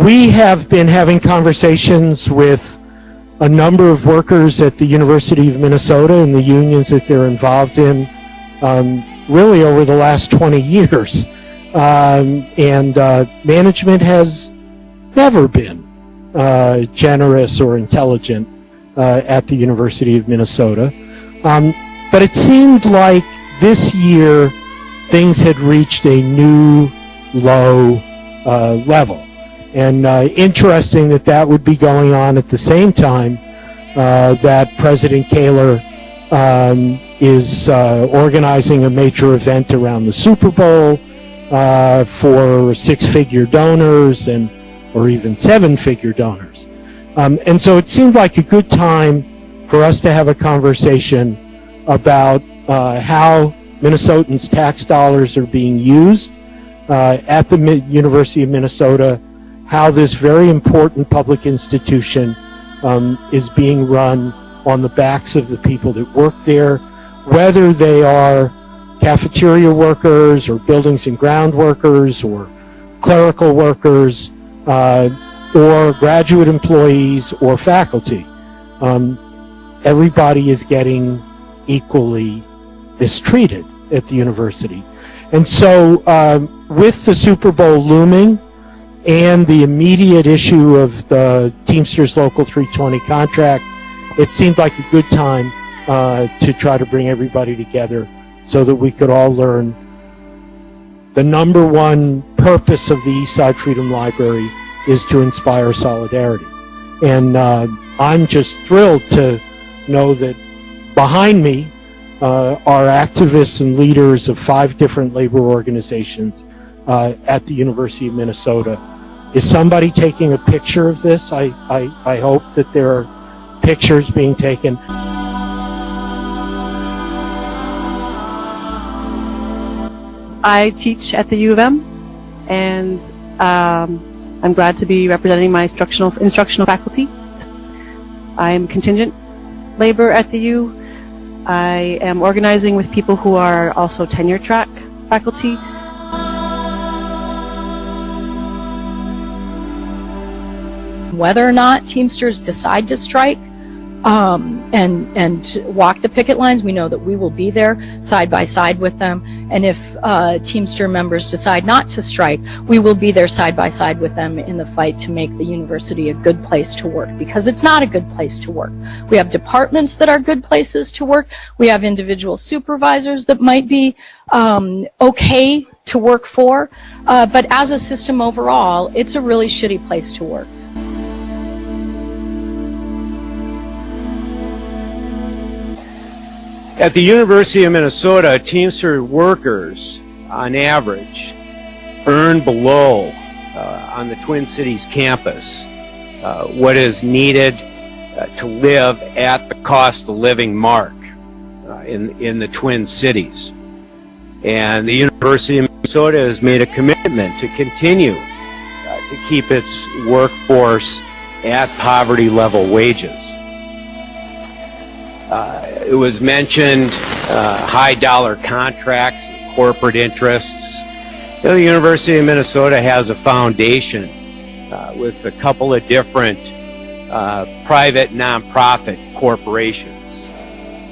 we have been having conversations with a number of workers at the University of Minnesota and the unions that they're involved in really over the last 20 years. Management has never been generous or intelligent at the University of Minnesota. But it seemed like this year things had reached a new low level. And interesting that that would be going on at the same time that President Kaler is organizing a major event around the Super Bowl for six-figure donors or even seven-figure donors. And so it seemed like a good time for us to have a conversation about how Minnesotans' tax dollars are being used at the University of Minnesota, how this very important public institution is being run on the backs of the people that work there, whether they are cafeteria workers or buildings and ground workers or clerical workers or graduate employees or faculty. Everybody is getting equally mistreated at the university. And so with the Super Bowl looming and the immediate issue of the Teamsters Local 320 contract, it seemed like a good time to try to bring everybody together so that we could all learn the number one purpose of the Eastside Freedom Library is to inspire solidarity. And I'm just thrilled to know that behind me are activists and leaders of 5 different labor organizations at the University of Minnesota. Is somebody taking a picture of this? I hope that there are pictures being taken. I teach at the U of M, and I'm glad to be representing my instructional faculty. I am contingent labor at the U. I am organizing with people who are also tenure track faculty. Whether or not Teamsters decide to strike and walk the picket lines, we know that we will be there side by side with them. And if Teamster members decide not to strike, we will be there side by side with them in the fight to make the university a good place to work, because it's not a good place to work. We have departments that are good places to work. We have individual supervisors that might be okay to work for, but as a system overall, it's a really shitty place to work. At the University of Minnesota, Teamster workers, on average, earn below, on the Twin Cities campus, what is needed to live at the cost of living mark in the Twin Cities. And the University of Minnesota has made a commitment to continue to keep its workforce at poverty level wages. It was mentioned high dollar contracts, corporate interests. You know, the University of Minnesota has a foundation with a couple of different private nonprofit corporations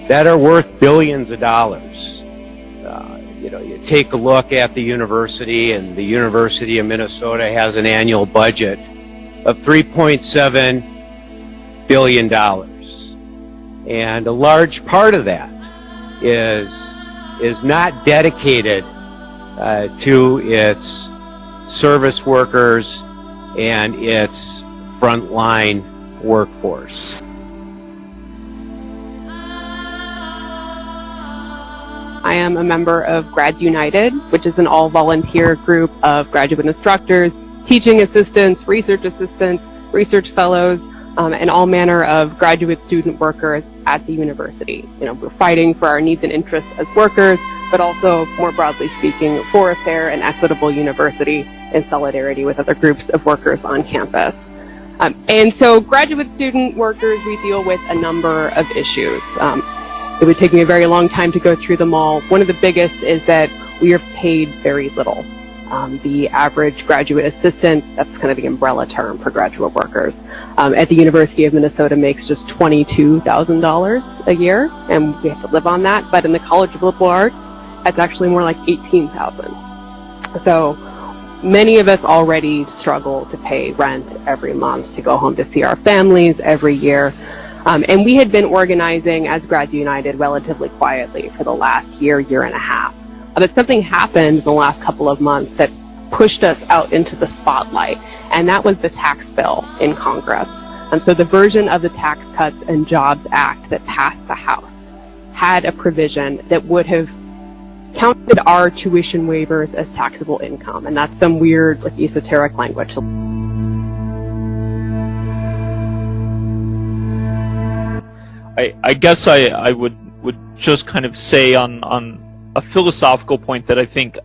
that are worth billions of dollars. You know, you take a look at the university, and the University of Minnesota has an annual budget of $3.7 billion. And a large part of that is not dedicated to its service workers and its frontline workforce. I am a member of Grads United, which is an all-volunteer group of graduate instructors, teaching assistants, research fellows, and all manner of graduate student workers at the university. You know, we're fighting for our needs and interests as workers, but also, more broadly speaking, for a fair and equitable university in solidarity with other groups of workers on campus. And so graduate student workers, we deal with a number of issues. It would take me a very long time to go through them all. One of the biggest is that we are paid very little. The average graduate assistant, that's kind of the umbrella term for graduate workers, at the University of Minnesota makes just $22,000 a year, and we have to live on that. But in the College of Liberal Arts, that's actually more like $18,000. So many of us already struggle to pay rent every month, to go home to see our families every year. And we had been organizing as Grads United relatively quietly for the last year and a half. But something happened in the last couple of months that pushed us out into the spotlight, and that was the tax bill in Congress. And so the version of the Tax Cuts and Jobs Act that passed the House had a provision that would have counted our tuition waivers as taxable income, and that's some weird, like, esoteric language. I guess I would just kind of say on a philosophical point that I think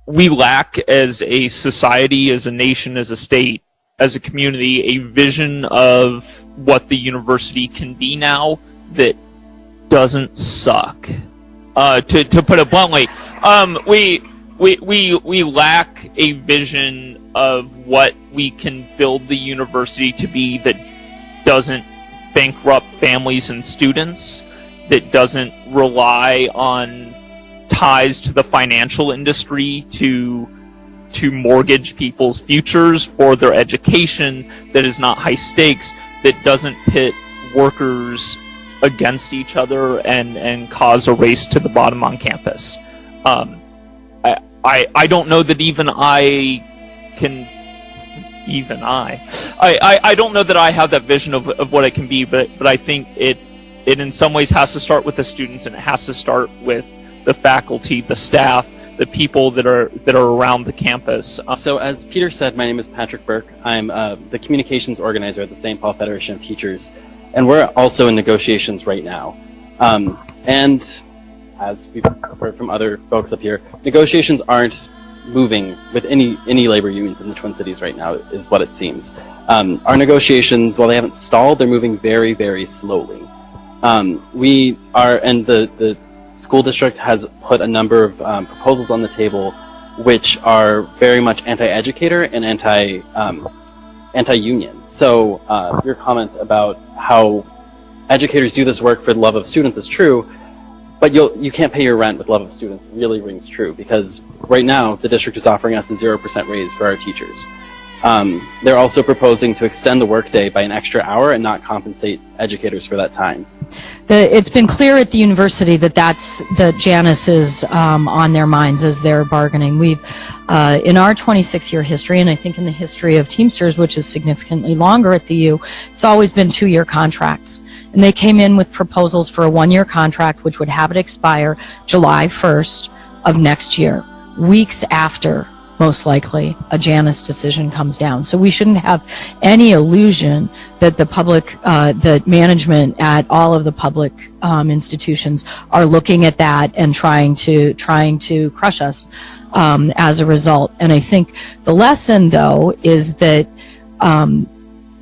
we lack as a society, as a nation, as a state, as a community, a vision of what the university can be now that doesn't suck. To put it bluntly, we lack a vision of what we can build the university to be that doesn't bankrupt families and students, that doesn't rely on ties to the financial industry to mortgage people's futures for their education, that is not high stakes, that doesn't pit workers against each other and cause a race to the bottom on campus. I don't know that even I don't know that I have that vision of what it can be, but I think it in some ways has to start with the students, and it has to start with the faculty, the staff, the people that are around the campus. So as Peter said, my name is Patrick Burke. I'm the communications organizer at the St. Paul Federation of Teachers, and we're also in negotiations right now. And as we've heard from other folks up here, negotiations aren't moving with any labor unions in the Twin Cities right now, is what it seems. Our negotiations, while they haven't stalled, they're moving very, very slowly. We are, and the school district has put a number of proposals on the table which are very much anti-educator and anti-union. So your comment about how educators do this work for the love of students is true, but you can't pay your rent with love of students really rings true, because right now the district is offering us a 0% raise for our teachers. They're also proposing to extend the workday by an extra hour and not compensate educators for that time. It's been clear at the university that that Janus is on their minds as they're bargaining. We've, in our 26-year history, and I think in the history of Teamsters, which is significantly longer at the U, it's always been 2-year contracts. And they came in with proposals for a 1-year contract, which would have it expire July 1st of next year, weeks after, most likely, a Janus decision comes down. So we shouldn't have any illusion that the public, that management at all of the public institutions are looking at that and trying to crush us as a result. And I think the lesson, though, is that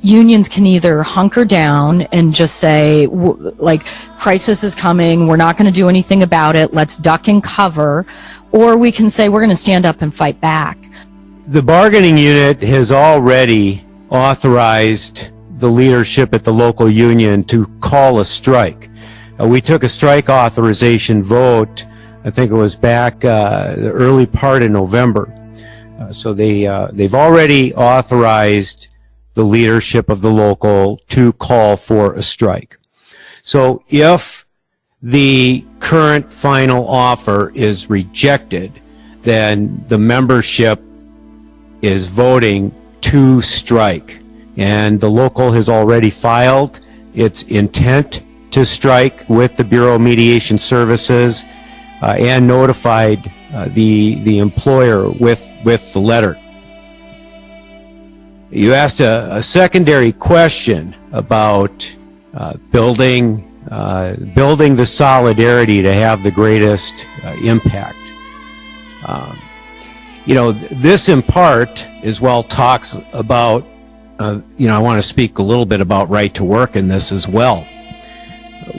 unions can either hunker down and just say, like, crisis is coming, we're not going to do anything about it, let's duck and cover, or we can say we're going to stand up and fight back. The bargaining unit has already authorized the leadership at the local union to call a strike. We took a strike authorization vote, I think it was back the early part of November. So they've already authorized the leadership of the local to call for a strike. So if the current final offer is rejected, then the membership is voting to strike. And the local has already filed its intent to strike with the Bureau of Mediation Services and notified the employer with the letter. You asked a secondary question about building the solidarity to have the greatest impact. This in part as well talks about, I want to speak a little bit about right to work in this as well.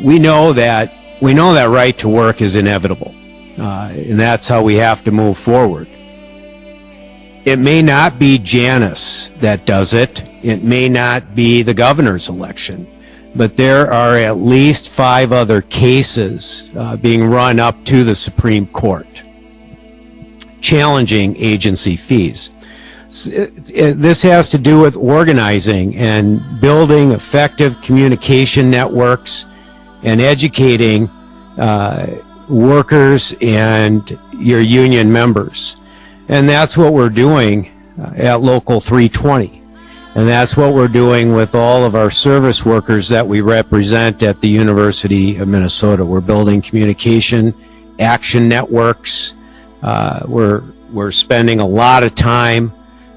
We know that right to work is inevitable. And that's how we have to move forward. It may not be Janice that does it. It may not be the governor's election. But there are at least 5 other cases being run up to the Supreme Court challenging agency fees. This has to do with organizing and building effective communication networks and educating workers and your union members. And that's what we're doing at Local 320. And that's what we're doing with all of our service workers that we represent at the University of Minnesota. We're building communication action networks. We're spending a lot of time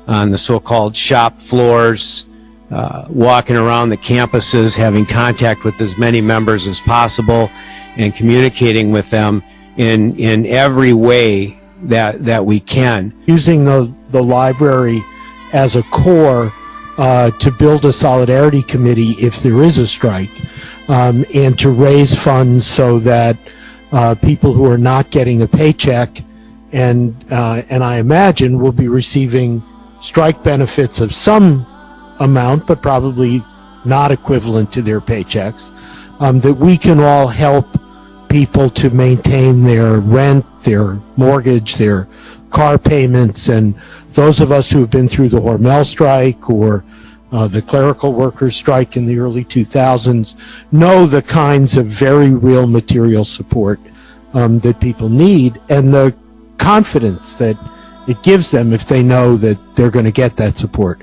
on the so-called shop floors, walking around the campuses, having contact with as many members as possible, and communicating with them in every way that we can. Using the library as a core to build a solidarity committee if there is a strike, and to raise funds so that people who are not getting a paycheck and I imagine will be receiving strike benefits of some amount, but probably not equivalent to their paychecks, that we can all help people to maintain their rent, their mortgage, their car payments. And those of us who have been through the Hormel strike or the clerical workers strike in the early 2000s know the kinds of very real material support that people need, and the confidence that it gives them if they know that they're going to get that support.